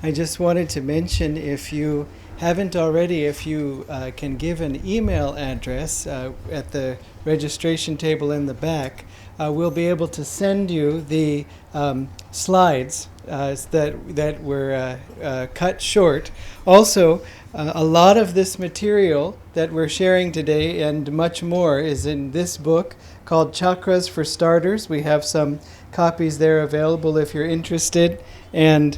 I just wanted to mention, if you haven't already, if you can give an email address at the registration table in the back, we'll be able to send you the slides that were cut short. Also, a lot of this material that we're sharing today and much more is in this book called Chakras for Starters. We have some copies there available if you're interested. And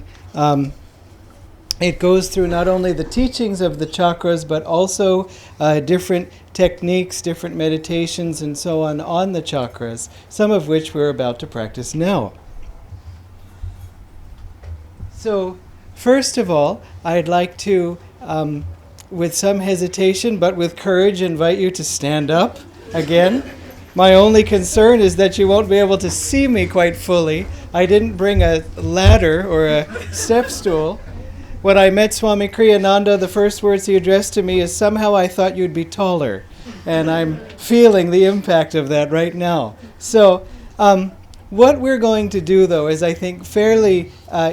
it goes through not only the teachings of the chakras, but also different techniques, different meditations, and so on the chakras, some of which we're about to practice now. So, first of all, I'd like to, with some hesitation, but with courage, invite you to stand up again. My only concern is that you won't be able to see me quite fully. I didn't bring a ladder or a step stool. When I met Swami Kriyananda, the first words he addressed to me is, "Somehow I thought you'd be taller." And I'm feeling the impact of that right now. So what we're going to do, though, is I think fairly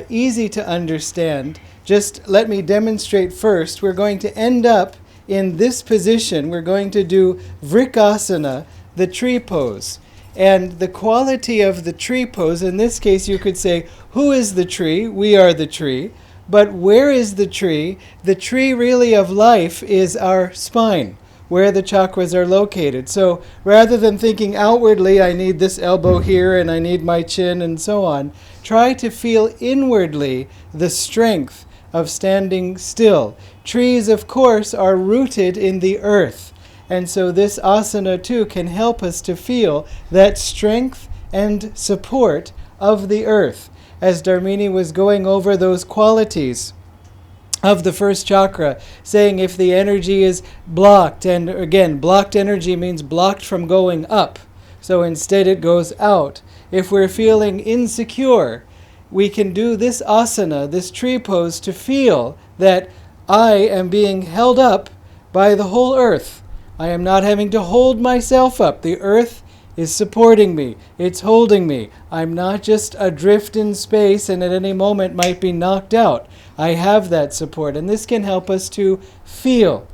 easy to understand. Just let me demonstrate first. We're going to end up in this position. We're going to do Vrikasana, the tree pose. And the quality of the tree pose, in this case you could say, who is the tree? We are the tree. But where is the tree? The tree really of life is our spine, where the chakras are located. So rather than thinking outwardly, I need this elbow here and I need my chin and so on, try to feel inwardly the strength of standing still. Trees, of course, are rooted in the earth. And so this asana too can help us to feel that strength and support of the earth. As Dharmini was going over those qualities of the first chakra, saying if the energy is blocked, and again, blocked energy means blocked from going up, so instead it goes out. If we're feeling insecure, we can do this asana, this tree pose, to feel that I am being held up by the whole earth. I am not having to hold myself up. The earth is supporting me. It's holding me. I'm not just adrift in space and at any moment might be knocked out. I have that support. And this can help us to feel.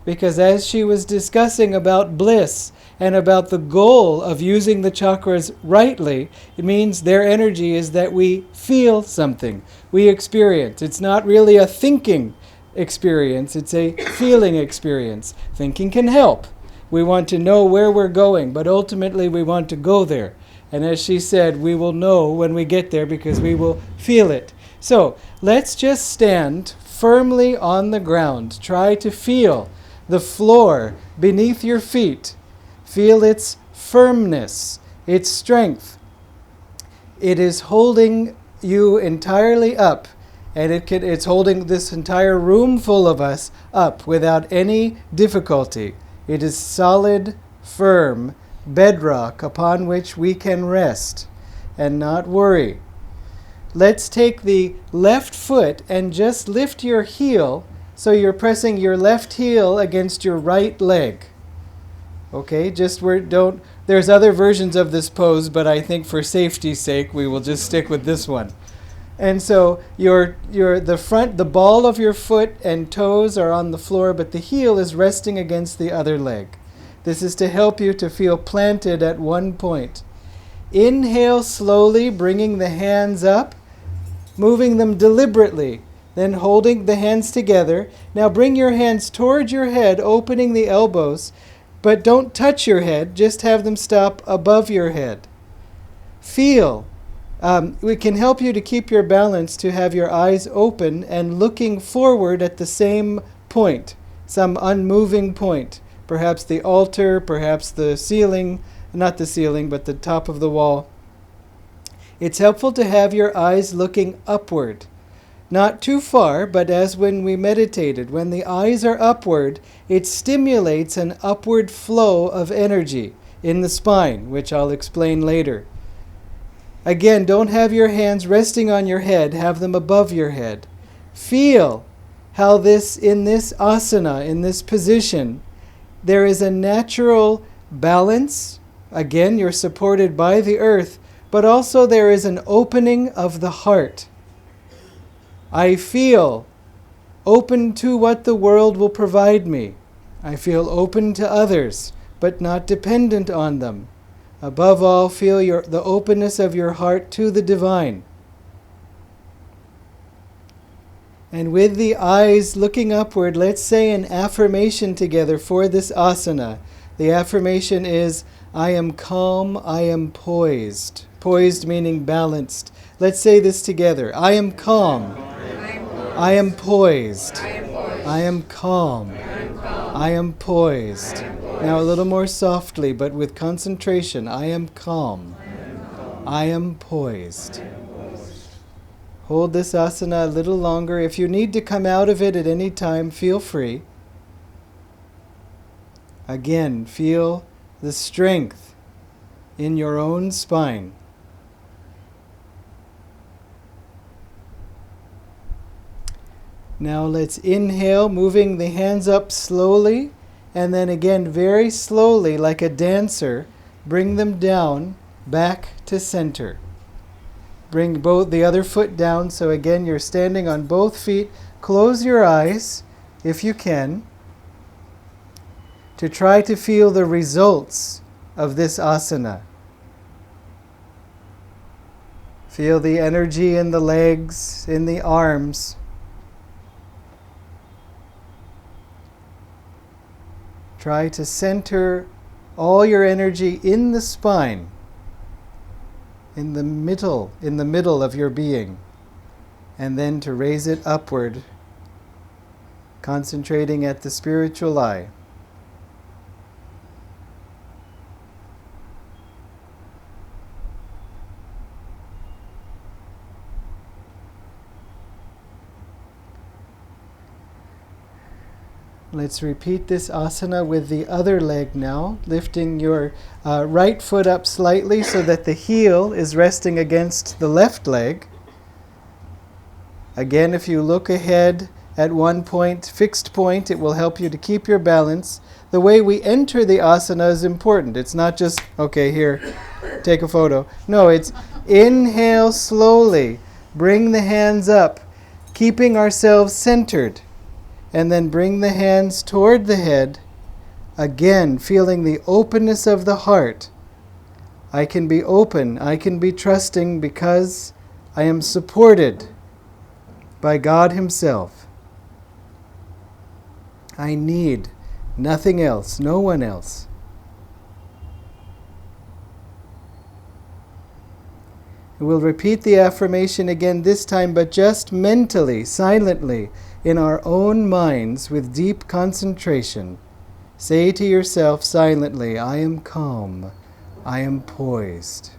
Because as she was discussing about bliss and about the goal of using the chakras rightly, it means their energy is that we feel something. We experience. It's not really a thinking experience. It's a feeling experience. Thinking can help. We want to know where we're going, but ultimately we want to go there. And as she said, we will know when we get there because we will feel it. So let's just stand firmly on the ground. Try to feel the floor beneath your feet. Feel its firmness, its strength. It is holding you entirely up, and it's holding this entire room full of us up without any difficulty. It is solid, firm bedrock upon which we can rest and not worry. Let's take the left foot and just lift your heel so you're pressing your left heel against your right leg. Okay, there's other versions of this pose, but I think for safety's sake we will just stick with this one. And so the ball of your foot and toes are on the floor, but the heel is resting against the other leg. This is to help you to feel planted at one point. Inhale slowly, bringing the hands up, moving them deliberately, then holding the hands together. Now bring your hands toward your head, opening the elbows, but don't touch your head, just have them stop above your head. Feel. We can help you to keep your balance, to have your eyes open and looking forward at the same point, some unmoving point. Perhaps the altar, perhaps the ceiling, not the ceiling, but the top of the wall. It's helpful to have your eyes looking upward. Not too far, but as when we meditated, when the eyes are upward, it stimulates an upward flow of energy in the spine, which I'll explain later. Again, don't have your hands resting on your head, have them above your head. Feel how in this asana, in this position, there is a natural balance. Again, you're supported by the earth, but also there is an opening of the heart. I feel open to what the world will provide me. I feel open to others, but not dependent on them. Above all, feel the openness of your heart to the divine. And with the eyes looking upward, let's say an affirmation together for this asana. The affirmation is, I am calm, I am poised. Poised meaning balanced. Let's say this together. I am calm. I am poised. I am calm. I am poised. Now a little more softly, but with concentration. I am calm. I am poised. Hold this asana a little longer. If you need to come out of it at any time, feel free. Again, feel the strength in your own spine. Now let's inhale, moving the hands up slowly, and then again very slowly, like a dancer, bring them down, back to center. Bring both the other foot down, so again you're standing on both feet. Close your eyes, if you can, to try to feel the results of this asana. Feel the energy in the legs, in the arms. Try to center all your energy in the spine, in the middle of your being, and then to raise it upward, concentrating at the spiritual eye. Let's repeat this asana with the other leg now, lifting your right foot up slightly so that the heel is resting against the left leg. Again, if you look ahead at one point, fixed point, it will help you to keep your balance. The way we enter the asana is important. It's not just, okay, here, take a photo. No, it's inhale slowly, bring the hands up, keeping ourselves centered. And then bring the hands toward the head, again feeling the openness of the heart. I can be open, I can be trusting because I am supported by God Himself. I need nothing else, no one else. We'll repeat the affirmation again this time, but just mentally, silently, in our own minds with deep concentration. Say to yourself silently, I am calm, I am poised.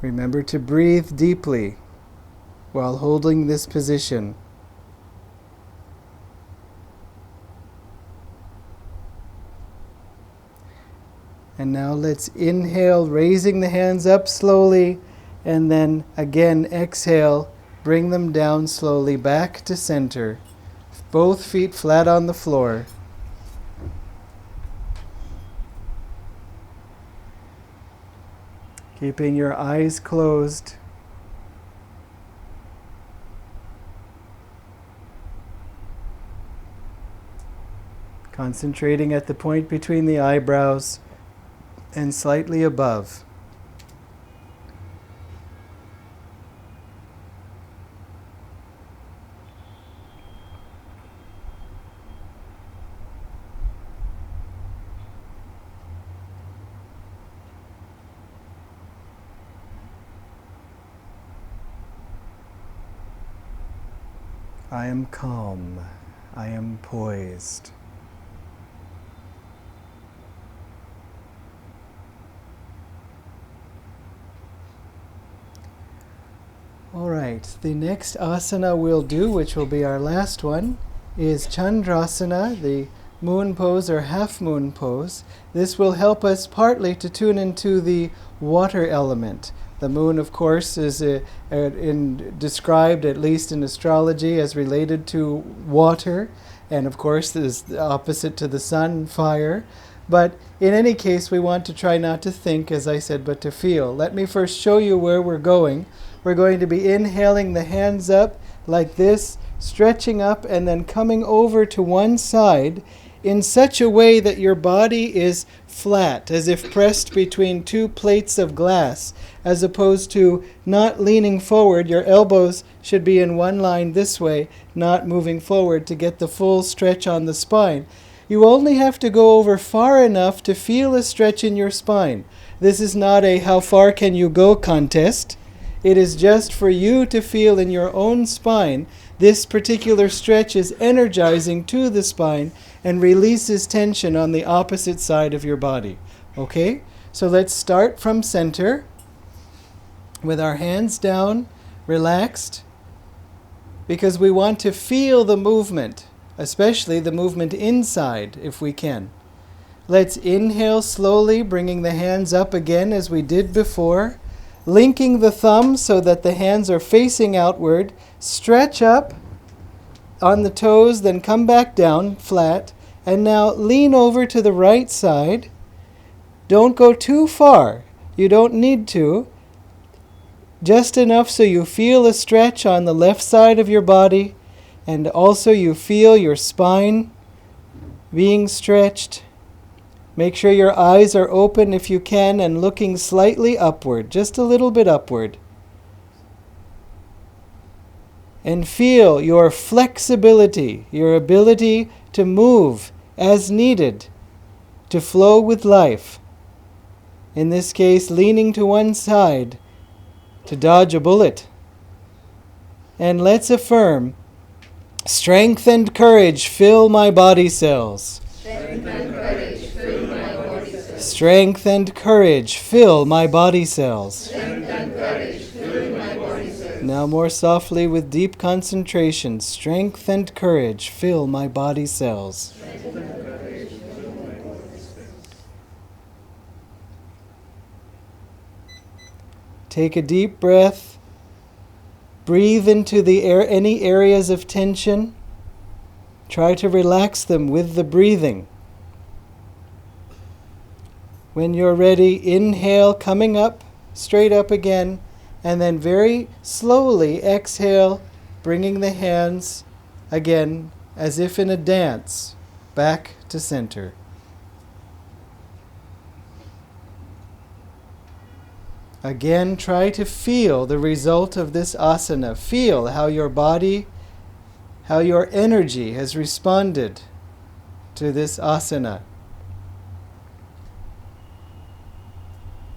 Remember to breathe deeply while holding this position. And now let's inhale, raising the hands up slowly, and then again exhale, bring them down slowly back to center. Both feet flat on the floor. Keeping your eyes closed. Concentrating at the point between the eyebrows and slightly above. I am calm. I am poised. All right, the next asana we'll do, which will be our last one, is Chandrasana, the moon pose or half moon pose. This will help us partly to tune into the water element. The moon, of course, is described, at least in astrology, as related to water. And of course, there's the opposite to the sun, fire. But in any case, we want to try not to think, as I said, but to feel. Let me first show you where we're going. We're going to be inhaling the hands up like this, stretching up, and then coming over to one side in such a way that your body is flat, as if pressed between two plates of glass, as opposed to not leaning forward. Your elbows should be in one line this way, not moving forward to get the full stretch on the spine. You only have to go over far enough to feel a stretch in your spine. This is not a how far can you go contest. It is just for you to feel in your own spine. This particular stretch is energizing to the spine and releases tension on the opposite side of your body. Okay? So let's start from center with our hands down, relaxed, because we want to feel the movement, especially the movement inside, if we can. Let's inhale slowly, bringing the hands up again as we did before, linking the thumbs so that the hands are facing outward. Stretch up on the toes, then come back down flat. And now lean over to the right side. Don't go too far. You don't need to. Just enough so you feel a stretch on the left side of your body, and also you feel your spine being stretched. Make sure your eyes are open if you can and looking slightly upward, just a little bit upward. And feel your flexibility, your ability to move as needed, to flow with life. In this case, leaning to one side to dodge a bullet. And let's affirm, strength and courage fill my body cells. Strength and courage fill my body cells. Strength and courage fill my body cells. Strength and courage fill my body cells. Now more softly with deep concentration. Strength and courage fill my body cells. Take a deep breath. Breathe into the air, any areas of tension. Try to relax them with the breathing. When you're ready, inhale, coming up, straight up again, and then very slowly exhale, bringing the hands again, as if in a dance, back to center. Again, try to feel the result of this asana. Feel how your body, how your energy has responded to this asana.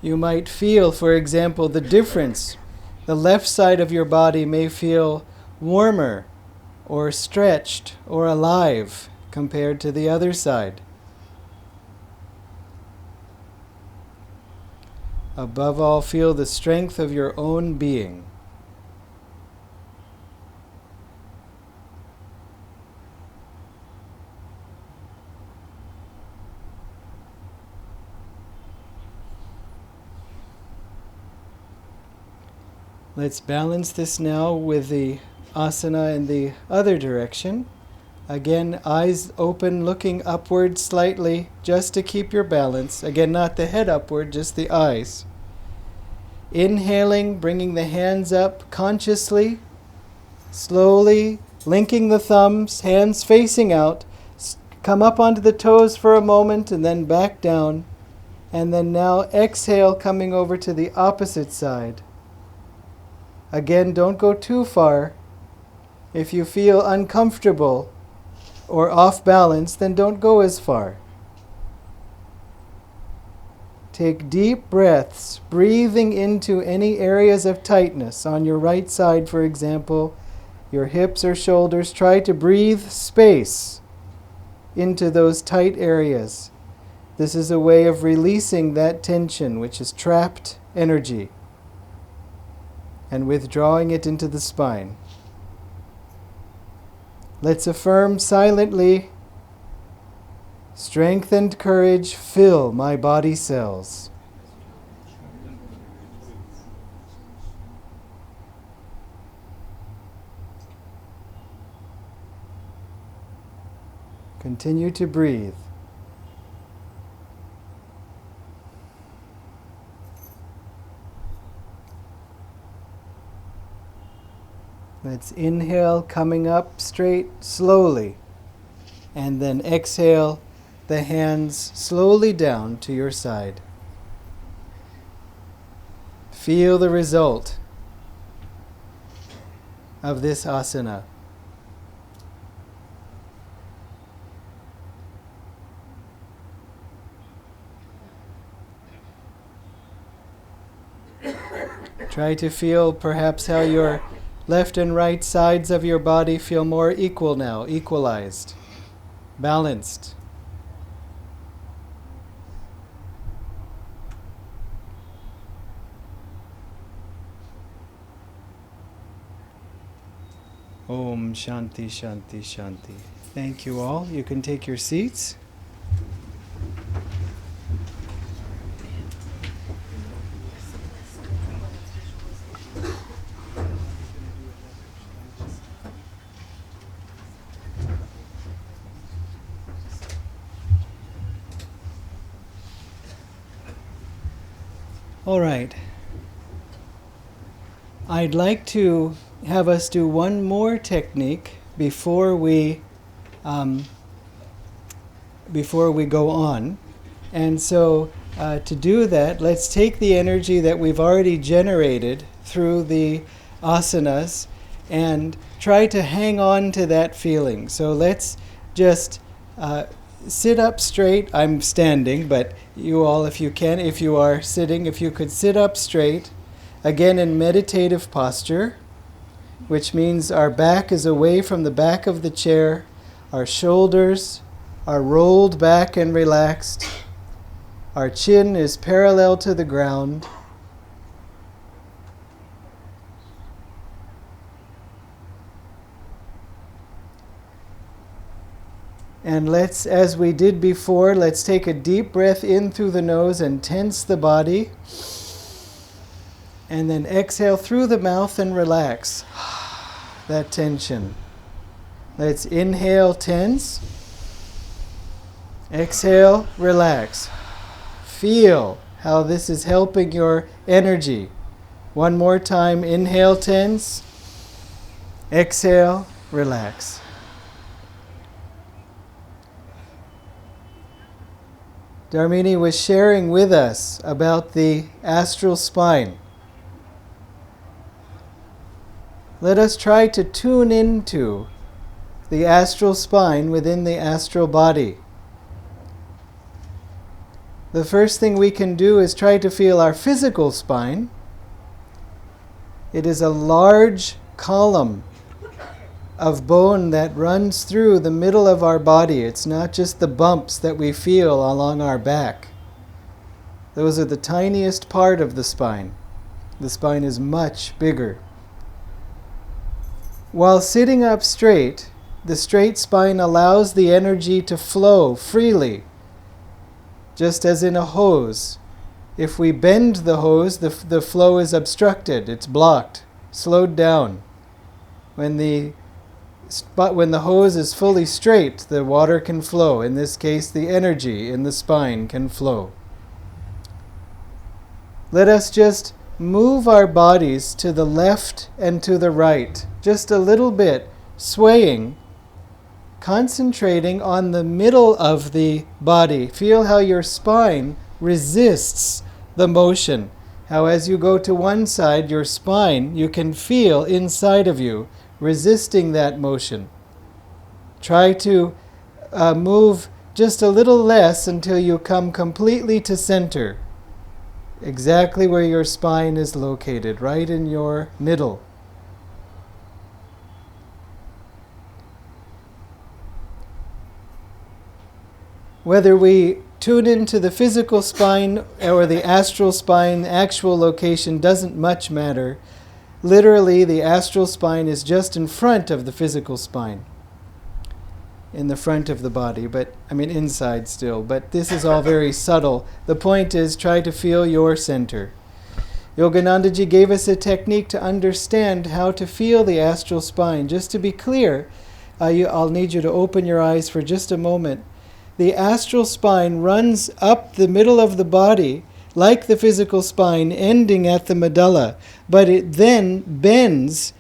You might feel, for example, the difference. The left side of your body may feel warmer or stretched or alive compared to the other side. Above all, feel the strength of your own being. Let's balance this now with the asana in the other direction. Again, eyes open, looking upward slightly, just to keep your balance. Again, not the head upward, just the eyes. Inhaling, bringing the hands up consciously, slowly, linking the thumbs, hands facing out. Come up onto the toes for a moment and then back down. And then now exhale, coming over to the opposite side. Again, don't go too far. If you feel uncomfortable or off balance, then don't go as far. Take deep breaths, breathing into any areas of tightness. On your right side, for example, your hips or shoulders, try to breathe space into those tight areas. This is a way of releasing that tension, which is trapped energy, and withdrawing it into the spine. Let's affirm silently, strength and courage fill my body cells. Continue to breathe. Let's inhale, coming up straight, slowly. And then exhale, the hands slowly down to your side. Feel the result of this asana. Try to feel perhaps how your left and right sides of your body feel more equal now, equalized, balanced. Om Shanti Shanti Shanti. Thank you all. You can take your seats. All right. I'd like to have us do one more technique before we go on. And so to do that, let's take the energy that we've already generated through the asanas and try to hang on to that feeling. So let's just sit up straight. I'm standing, but you all, if you can, if you are sitting, if you could sit up straight, again in meditative posture, which means our back is away from the back of the chair, our shoulders are rolled back and relaxed, our chin is parallel to the ground, and let's, as we did before, let's take a deep breath in through the nose and tense the body. And then exhale through the mouth and relax that tension. Let's inhale, tense. Exhale, relax. Feel how this is helping your energy. One more time, inhale, tense. Exhale, relax. Dharmini was sharing with us about the astral spine. Let us try to tune into the astral spine within the astral body. The first thing we can do is try to feel our physical spine. It is a large column of bone that runs through the middle of our body. It's not just the bumps that we feel along our back. Those are the tiniest part of the spine. The spine is much bigger. While sitting up straight, the straight spine allows the energy to flow freely, just as in a hose. If we bend the hose, the flow is obstructed, it's blocked, slowed down. When the hose is fully straight, the water can flow. In this case, the energy in the spine can flow. Let us just move our bodies to the left and to the right, just a little bit, swaying, concentrating on the middle of the body. Feel how your spine resists the motion. How as you go to one side, your spine, you can feel inside of you resisting that motion. Try to move just a little less until you come completely to center. Exactly where your spine is located, right in your middle. Whether we tune into the physical spine or the astral spine, actual location doesn't much matter. Literally, the astral spine is just in front of the physical spine, in the front of the body, inside still. But this is all very subtle. The point is, try to feel your center. Yoganandaji gave us a technique to understand how to feel the astral spine. Just to be clear, I'll need you to open your eyes for just a moment. The astral spine runs up the middle of the body like the physical spine, ending at the medulla, but it then bends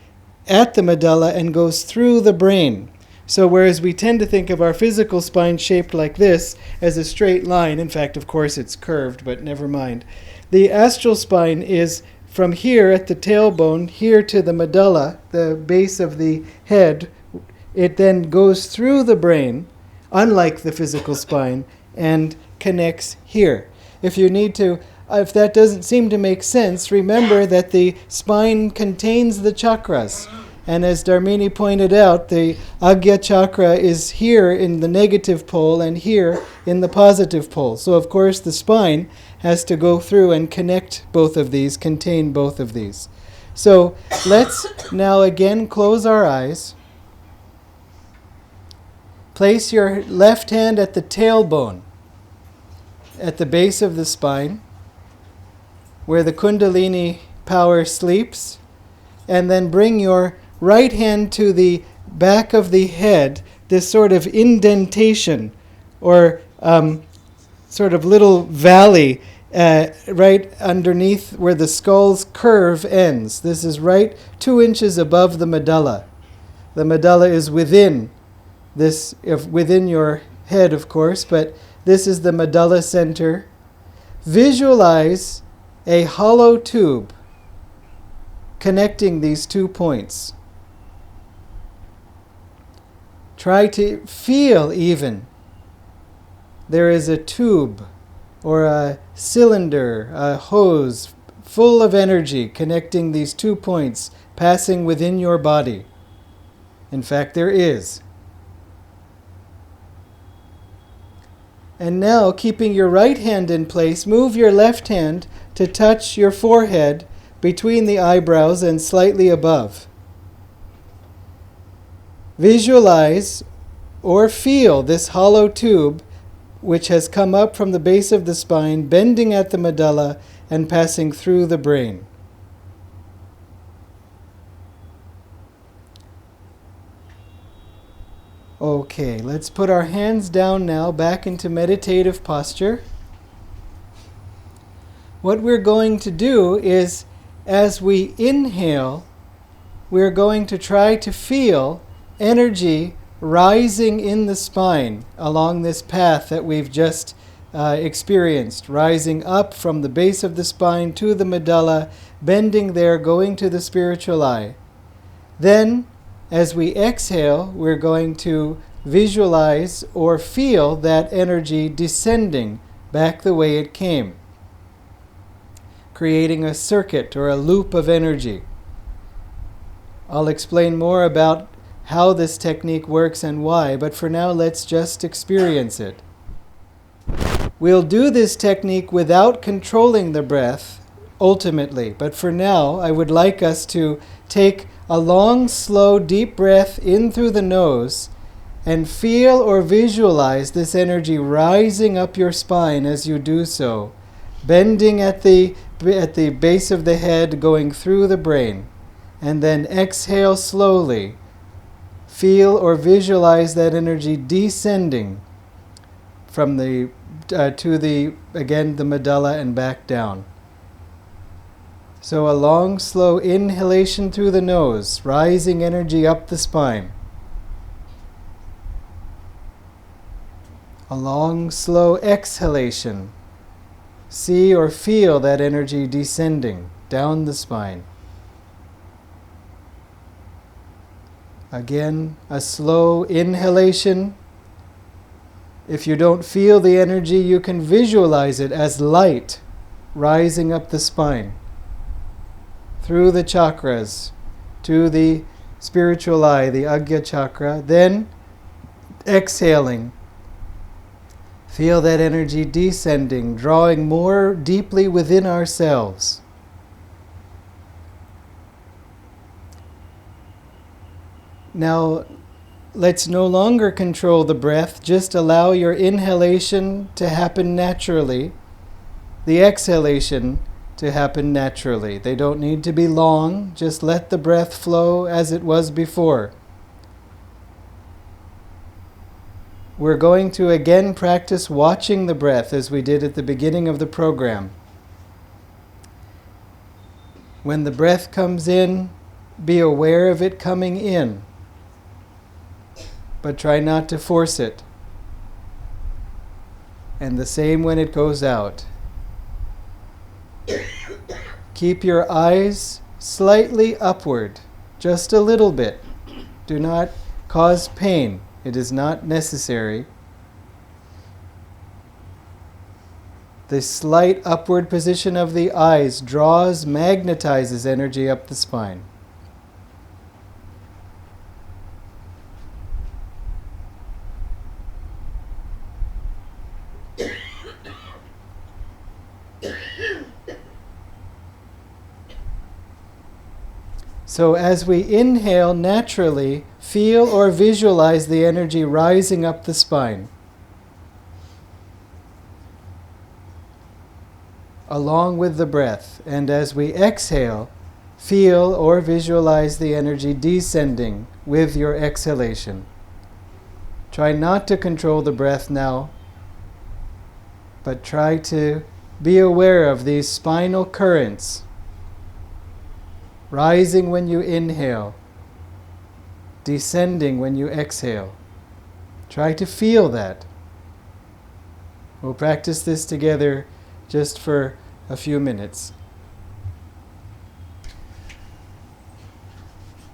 at the medulla and goes through the brain. So whereas we tend to think of our physical spine shaped like this as a straight line, in fact, of course, it's curved, but never mind. The astral spine is from here at the tailbone, here to the medulla, the base of the head. It then goes through the brain, unlike the physical spine, and connects here. If you need to, if that doesn't seem to make sense, remember that the spine contains the chakras. And as Dharmini pointed out, the Agya chakra is here in the negative pole and here in the positive pole. So of course the spine has to go through and connect both of these, contain both of these. So let's now again close our eyes. Place your left hand at the tailbone, at the base of the spine, where the Kundalini power sleeps, and then bring your right hand to the back of the head, this sort of indentation or sort of little valley right underneath where the skull's curve ends. This is right 2 inches above the medulla. The medulla is within within your head, of course, but this is the medulla center. Visualize a hollow tube connecting these 2 points. Try to feel even. There is a tube or a cylinder, a hose full of energy connecting these 2 points, passing within your body. In fact, there is. And now, keeping your right hand in place, move your left hand to touch your forehead between the eyebrows and slightly above. Visualize or feel this hollow tube which has come up from the base of the spine, bending at the medulla and passing through the brain. Okay, let's put our hands down now, back into meditative posture. What we're going to do is, as we inhale, we're going to try to feel energy rising in the spine along this path that we've just experienced, rising up from the base of the spine to the medulla, bending there, going to the spiritual eye. Then, as we exhale, we're going to visualize or feel that energy descending back the way it came, creating a circuit or a loop of energy. I'll explain more about how this technique works and why, but for now let's just experience it. We'll do this technique without controlling the breath, ultimately, but for now I would like us to take a long, slow, deep breath in through the nose and feel or visualize this energy rising up your spine as you do so, bending at the base of the head, going through the brain. And then exhale slowly. Feel or visualize that energy descending from the medulla and back down. So a long, slow inhalation through the nose, rising energy up the spine. A long, slow exhalation. See or feel that energy descending down the spine. Again, a slow inhalation. If you don't feel the energy, you can visualize it as light rising up the spine, through the chakras, to the spiritual eye, the Agya chakra. Then, exhaling. Feel that energy descending, drawing more deeply within ourselves. Now, let's no longer control the breath. Just allow your inhalation to happen naturally, the exhalation to happen naturally. They don't need to be long. Just let the breath flow as it was before. we're going to again practice watching the breath as we did at the beginning of the program. When the breath comes in, be aware of it coming in, but try not to force it. And the same when it goes out. Keep your eyes slightly upward, just a little bit. Do not cause pain. It is not necessary. The slight upward position of the eyes magnetizes energy up the spine. So as we inhale, naturally feel or visualize the energy rising up the spine, along with the breath. And as we exhale, feel or visualize the energy descending with your exhalation. Try not to control the breath now, but try to be aware of these spinal currents, rising when you inhale, descending when you exhale. Try to feel that. We'll practice this together just for a few minutes.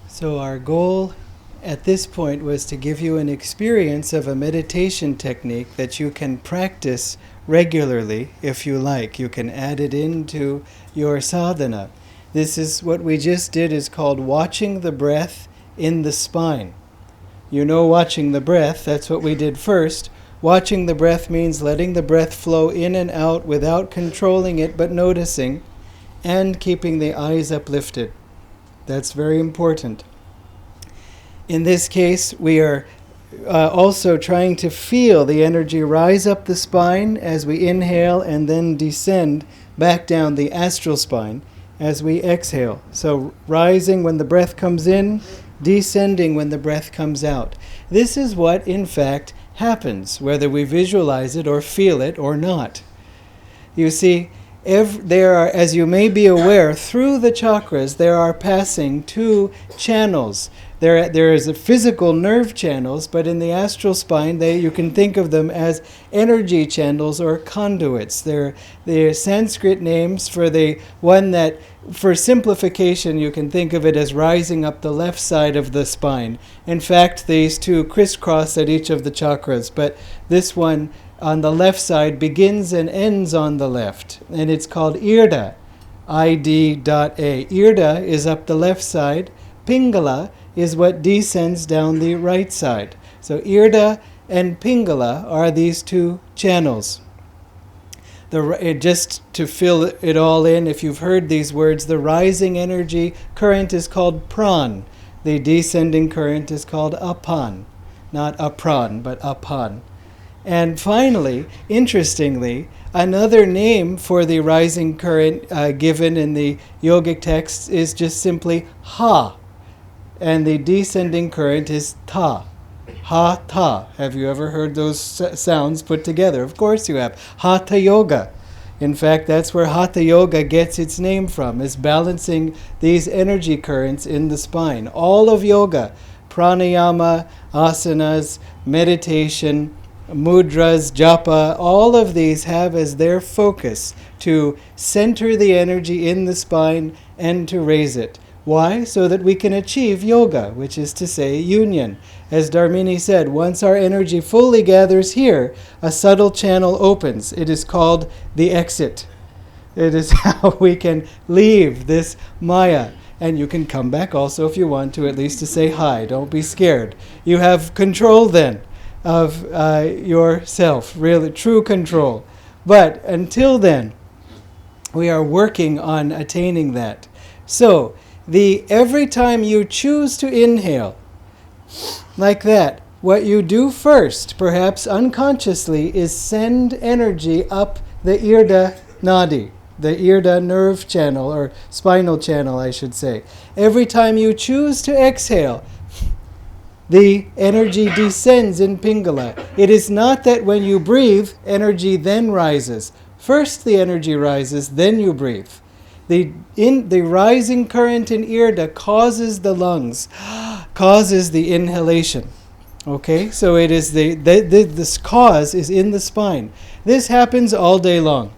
So our goal at this point was to give you an experience of a meditation technique that you can practice regularly if you like. You can add it into your sadhana. This is what we just did, is called watching the breath in the spine. You know, watching the breath, that's what we did first. Watching the breath means letting the breath flow in and out without controlling it, but noticing, and keeping the eyes uplifted. That's very important. In this case, we are also trying to feel the energy rise up the spine as we inhale and then descend back down the astral spine as we exhale. So rising when the breath comes in, descending when the breath comes out. This is what, in fact, happens, whether we visualize it or feel it or not. You see, there are, as you may be aware, through the chakras there are passing two channels. There is a physical nerve channels, but in the astral spine you can think of them as energy channels or conduits. They're Sanskrit names for the one that, for simplification, you can think of it as rising up the left side of the spine. In fact, these two crisscross at each of the chakras, but this one on the left side begins and ends on the left, and it's called Irda, ID.A. Irda is up the left side, Pingala is what descends down the right side. So Irda and Pingala are these two channels. Just to fill it all in, if you've heard these words, the rising energy current is called pran. The descending current is called apan. Not apran, but apan. And finally, interestingly, another name for the rising current given in the yogic texts is just simply ha. And the descending current is ta. Ha, ta. Have you ever heard those sounds put together? Of course you have. Hatha yoga. In fact, that's where hatha yoga gets its name from, is balancing these energy currents in the spine. All of yoga, pranayama, asanas, meditation, mudras, japa, all of these have as their focus to center the energy in the spine and to raise it. Why? So that we can achieve yoga, which is to say union. As Dharmini said, once our energy fully gathers here, a subtle channel opens. It is called the exit. It is how we can leave this Maya. And you can come back also if you want to, at least to say hi. Don't be scared. You have control then of yourself, really true control. But until then, we are working on attaining that. So, every time you choose to inhale, like that, what you do first, perhaps unconsciously, is send energy up the Irda Nadi, the Irda nerve channel, or spinal channel, I should say. Every time you choose to exhale, the energy descends in Pingala. It is not that when you breathe, energy then rises. First the energy rises, then you breathe. The rising current in Irda causes the lungs, causes the inhalation. Okay, so it is this cause is in the spine. This happens all day long.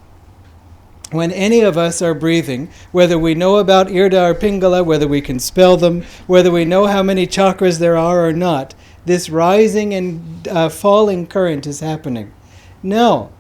When any of us are breathing, whether we know about Irda or Pingala, whether we can spell them, whether we know how many chakras there are or not, this rising and falling current is happening. No,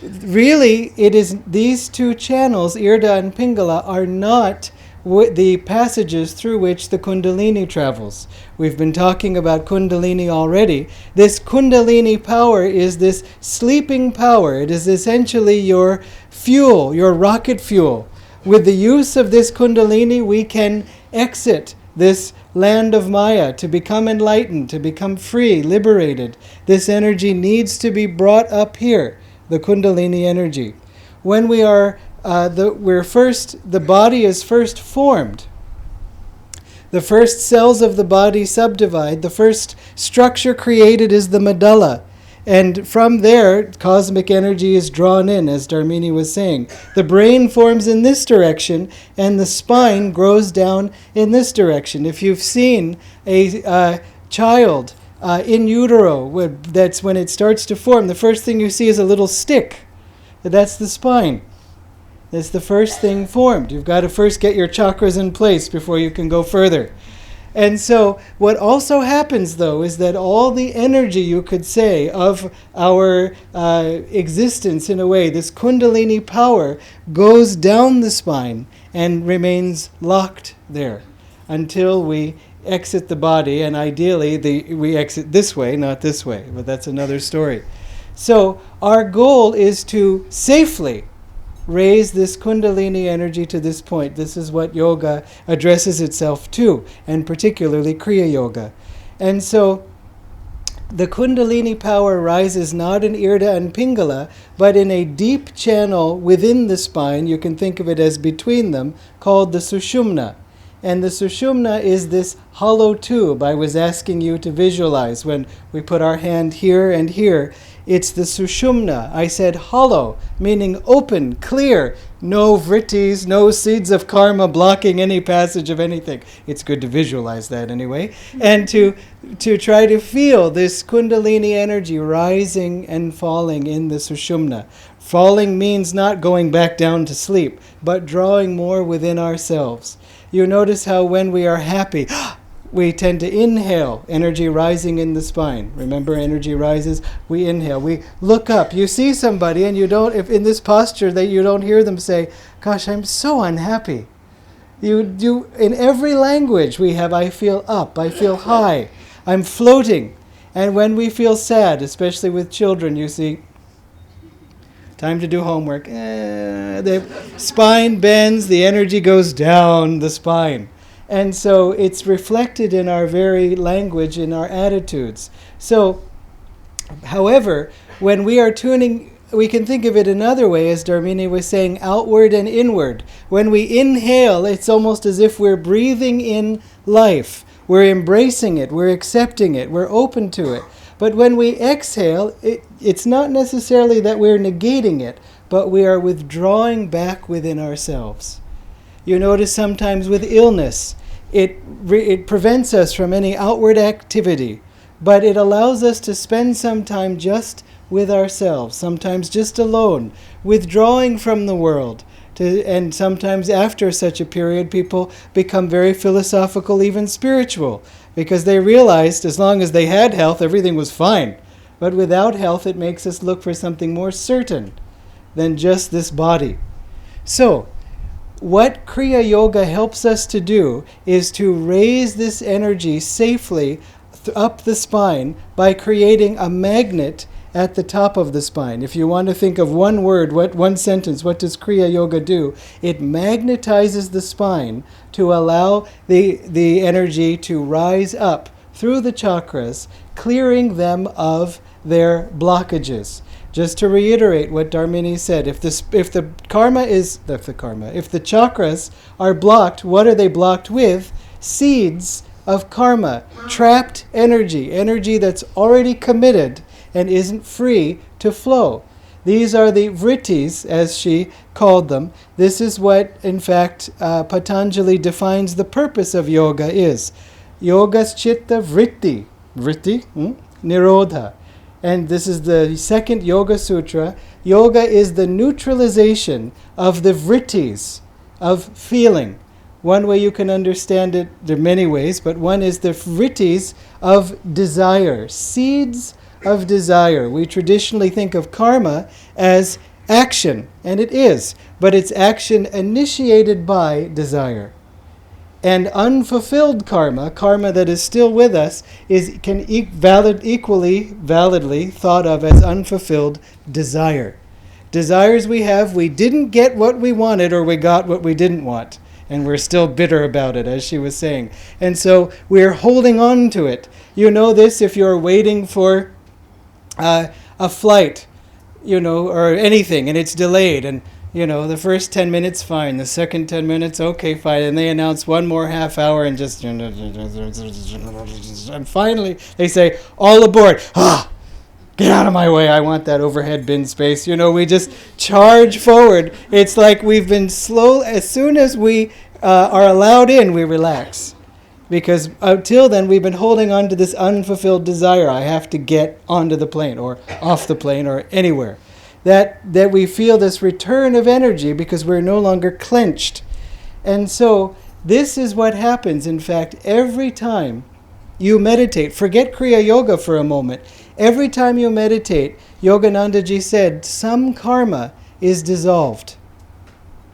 really it is these two channels, Irda and Pingala, are not the passages through which the Kundalini travels. We've been talking about Kundalini already. This Kundalini power is this sleeping power. It is essentially your fuel, your rocket fuel. With the use of this Kundalini, we can exit this land of Maya to become enlightened, to become free, liberated. This energy needs to be brought up here, the Kundalini energy. When we are the body is first formed. The first cells of the body subdivide. The first structure created is the medulla. And from there, cosmic energy is drawn in, as Dharmini was saying. The brain forms in this direction, and the spine grows down in this direction. If you've seen a child in utero, that's when it starts to form, the first thing you see is a little stick. That's the spine. That's the first thing formed. You've got to first get your chakras in place before you can go further. And so what also happens, though, is that all the energy, you could say, of our existence, in a way, this Kundalini power, goes down the spine and remains locked there until we exit the body. And ideally, we exit this way, not this way. But that's another story. So our goal is to safely raise this Kundalini energy to this point. This is what yoga addresses itself to, and particularly Kriya Yoga. And so the Kundalini power rises not in Irda and Pingala, but in a deep channel within the spine. You can think of it as between them, called the Sushumna. And the Sushumna is this hollow tube I was asking you to visualize when we put our hand here and here. It's the Sushumna. I said hollow, meaning open, clear, no vrittis, no seeds of karma blocking any passage of anything. It's good to visualize that anyway. And to try to feel this Kundalini energy rising and falling in the Sushumna. Falling means not going back down to sleep, but drawing more within ourselves. You notice how when we are happy, we tend to inhale, energy rising in the spine. Remember, energy rises, we inhale. We look up. You see somebody and you don't, if in this posture, that you don't hear them say, gosh, I'm so unhappy. You in every language we have, I feel up, I feel high, I'm floating. And when we feel sad, especially with children, you see, time to do homework. The spine bends, the energy goes down the spine. And so it's reflected in our very language, in our attitudes. So, however, when we are tuning, we can think of it another way, as Dharmini was saying, outward and inward. When we inhale, it's almost as if we're breathing in life. We're embracing it, we're accepting it, we're open to it. But when we exhale, it's not necessarily that we're negating it, but we are withdrawing back within ourselves. You notice sometimes with illness, it prevents us from any outward activity, but it allows us to spend some time just with ourselves, sometimes just alone, withdrawing from the world. And sometimes after such a period, people become very philosophical, even spiritual, because they realized as long as they had health, everything was fine. But without health, it makes us look for something more certain than just this body. So, what Kriya Yoga helps us to do is to raise this energy safely up the spine by creating a magnet at the top of the spine. If you want to think of one word, one sentence, what does Kriya Yoga do? It magnetizes the spine to allow the energy to rise up through the chakras, clearing them of their blockages. Just to reiterate what Dharmini said, if the chakras are blocked, what are they blocked with? Seeds of karma, trapped energy, energy that's already committed and isn't free to flow. These are the vrittis, as she called them. This is what, in fact, Patanjali defines the purpose of yoga is. Yogas chitta vritti. Vritti, nirodha. And this is the second Yoga Sutra. Yoga is the neutralization of the vrittis, of feeling. One way you can understand it, there are many ways, but one is the vrittis of desire, seeds of desire. We traditionally think of karma as action, and it is, but it's action initiated by desire. And unfulfilled karma, karma that is still with us, can equally validly thought of as unfulfilled desire. Desires we have, we didn't get what we wanted or we got what we didn't want. And we're still bitter about it, as she was saying. And so we're holding on to it. You know this if you're waiting for a flight, or anything, and it's delayed. And, the first 10 minutes, fine. The second 10 minutes, okay, fine. And they announce one more half hour and just... And finally, they say, all aboard. Get out of my way. I want that overhead bin space. We just charge forward. It's like we've been slow. As soon as we are allowed in, we relax. Because until then, we've been holding on to this unfulfilled desire. I have to get onto the plane or off the plane or anywhere. That we feel this return of energy because we're no longer clenched. And so this is what happens, in fact, every time you meditate. Forget Kriya Yoga for a moment. Every time you meditate, Yoganandaji said, some karma is dissolved.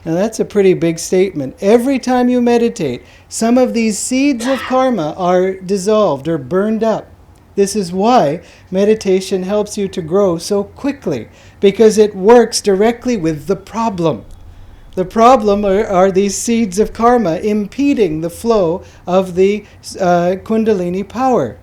Now that's a pretty big statement. Every time you meditate, some of these seeds of karma are dissolved or burned up. This is why meditation helps you to grow so quickly, because it works directly with the problem. The problem are these seeds of karma impeding the flow of the Kundalini power.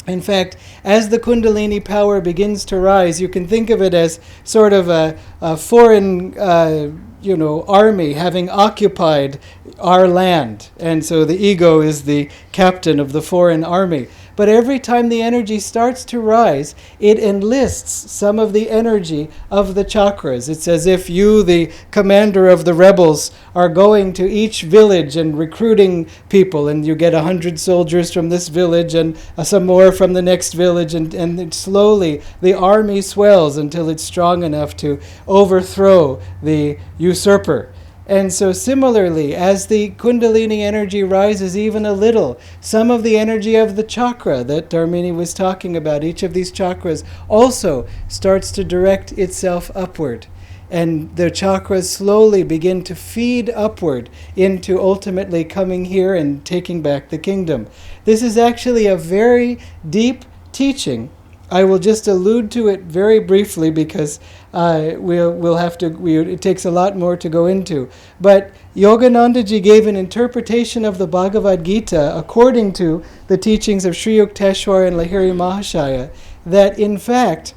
In fact, as the Kundalini power begins to rise, you can think of it as sort of a foreign army having occupied our land. And so the ego is the captain of the foreign army. But every time the energy starts to rise, it enlists some of the energy of the chakras. It's as if you, the commander of the rebels, are going to each village and recruiting people, and you get 100 soldiers from this village and some more from the next village, and slowly the army swells until it's strong enough to overthrow the usurper. And so similarly, as the Kundalini energy rises even a little, some of the energy of the chakra that Dharmini was talking about, each of these chakras, also starts to direct itself upward. And the chakras slowly begin to feed upward into ultimately coming here and taking back the kingdom. This is actually a very deep teaching. I will just allude to it very briefly because it takes a lot more to go into. But Yoganandaji gave an interpretation of the Bhagavad-Gita according to the teachings of Sri Yukteswar and Lahiri Mahashaya, that in fact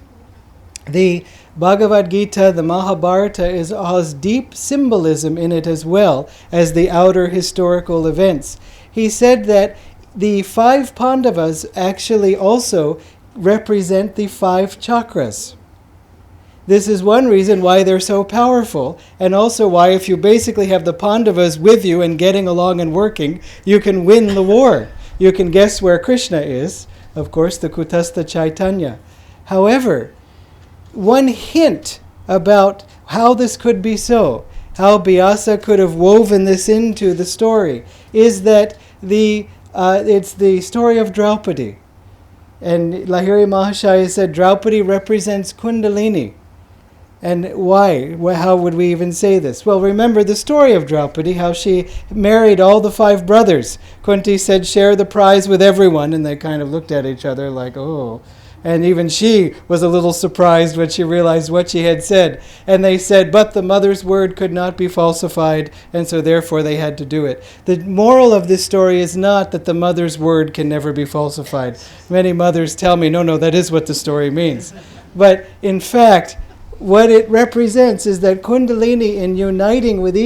the Bhagavad-Gita, the Mahabharata, has deep symbolism in it as well as the outer historical events. He said that the 5 Pandavas actually also represent the 5 chakras. This is one reason why they're so powerful, and also why if you basically have the Pandavas with you and getting along and working, you can win the war. You can guess where Krishna is, of course, the Kutastha Chaitanya. However, one hint about how this could be so, how Vyasa could have woven this into the story, is that it's the story of Draupadi. And Lahiri Mahashaya said Draupadi represents Kundalini. And why? How would we even say this? Well, remember the story of Draupadi, how she married all the 5 brothers. Kunti said, share the prize with everyone. And they kind of looked at each other like, oh. And even she was a little surprised when she realized what she had said. And they said, but the mother's word could not be falsified, and so therefore they had to do it. The moral of this story is not that the mother's word can never be falsified. Many mothers tell me, no, that is what the story means. But in fact, what it represents is that Kundalini in uniting with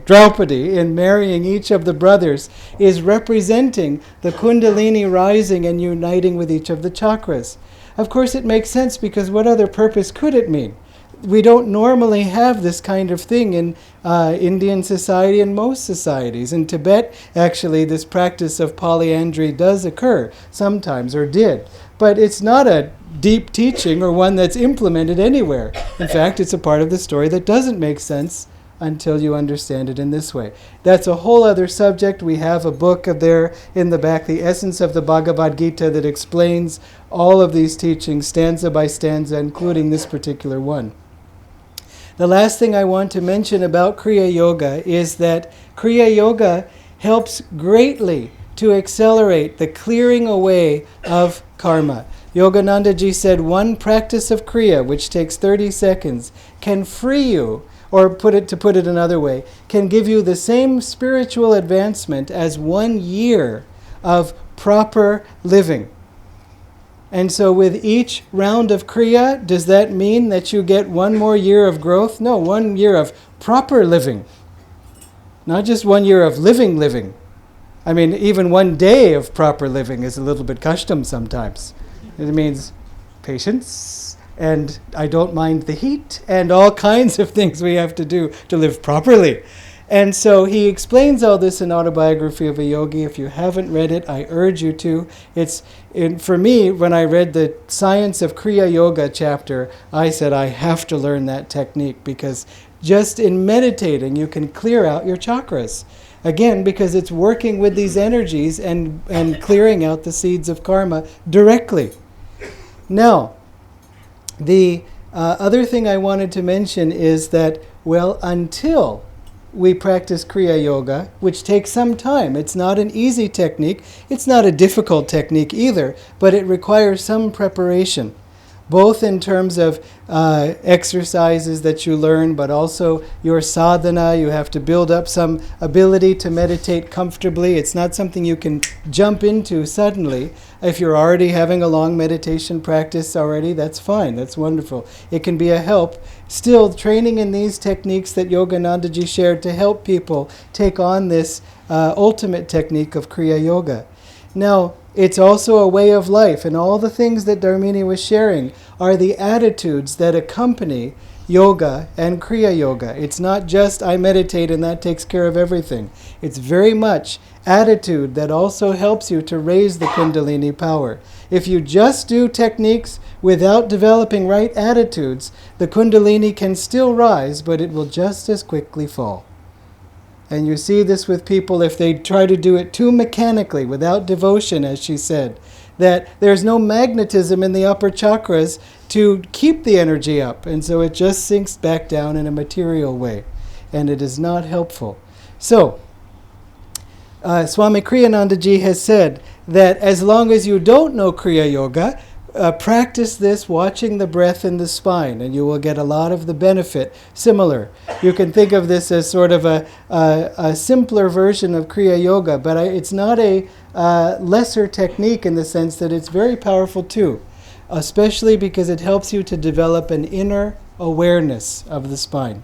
Draupadi in marrying each of the brothers is representing the Kundalini rising and uniting with each of the chakras. Of course it makes sense, because what other purpose could it mean? We don't normally have this kind of thing in Indian society and most societies. In Tibet, actually, this practice of polyandry does occur sometimes, or did. But it's not a deep teaching or one that's implemented anywhere. In fact, it's a part of the story that doesn't make sense until you understand it in this way. That's a whole other subject. We have a book there in the back, The Essence of the Bhagavad-Gita, that explains all of these teachings, stanza by stanza, including this particular one. The last thing I want to mention about Kriya Yoga is that Kriya Yoga helps greatly to accelerate the clearing away of karma. Yoganandaji said one practice of Kriya, which takes 30 seconds, can free you, or to put it another way, can give you the same spiritual advancement as 1 year of proper living. And so with each round of Kriya, does that mean that you get 1 more year of growth? No, 1 year of proper living. Not just 1 year of living. I mean, even 1 day of proper living is a little bit custom sometimes. It means patience, and I don't mind the heat, and all kinds of things we have to do to live properly. And so he explains all this in Autobiography of a Yogi. If you haven't read it, I urge you to. For me, when I read the Science of Kriya Yoga chapter, I said I have to learn that technique, because just in meditating you can clear out your chakras. Again, because it's working with these energies and clearing out the seeds of karma directly. Now, the other thing I wanted to mention is that, until we practice Kriya Yoga, which takes some time. It's not an easy technique. It's not a difficult technique either, but it requires some preparation, both in terms of exercises that you learn, but also your sadhana. You have to build up some ability to meditate comfortably. It's not something you can jump into suddenly. If you're already having a long meditation practice already, that's fine. That's wonderful. It can be a help. Still, training in these techniques that Yoganandaji shared to help people take on this ultimate technique of Kriya Yoga. Now, it's also a way of life, and all the things that Dharmini was sharing are the attitudes that accompany yoga and Kriya Yoga. It's not just I meditate and that takes care of everything. It's very much attitude that also helps you to raise the Kundalini power. If you just do techniques without developing right attitudes, the Kundalini can still rise, but it will just as quickly fall. And you see this with people if they try to do it too mechanically, without devotion, as she said, that there's no magnetism in the upper chakras to keep the energy up. And so it just sinks back down in a material way. And it is not helpful. So, Swami Kriyanandaji has said that as long as you don't know Kriya Yoga, practice this watching the breath in the spine, and you will get a lot of the benefit. Similar. You can think of this as sort of a simpler version of Kriya Yoga, but it's not a lesser technique in the sense that it's very powerful too, especially because it helps you to develop an inner awareness of the spine.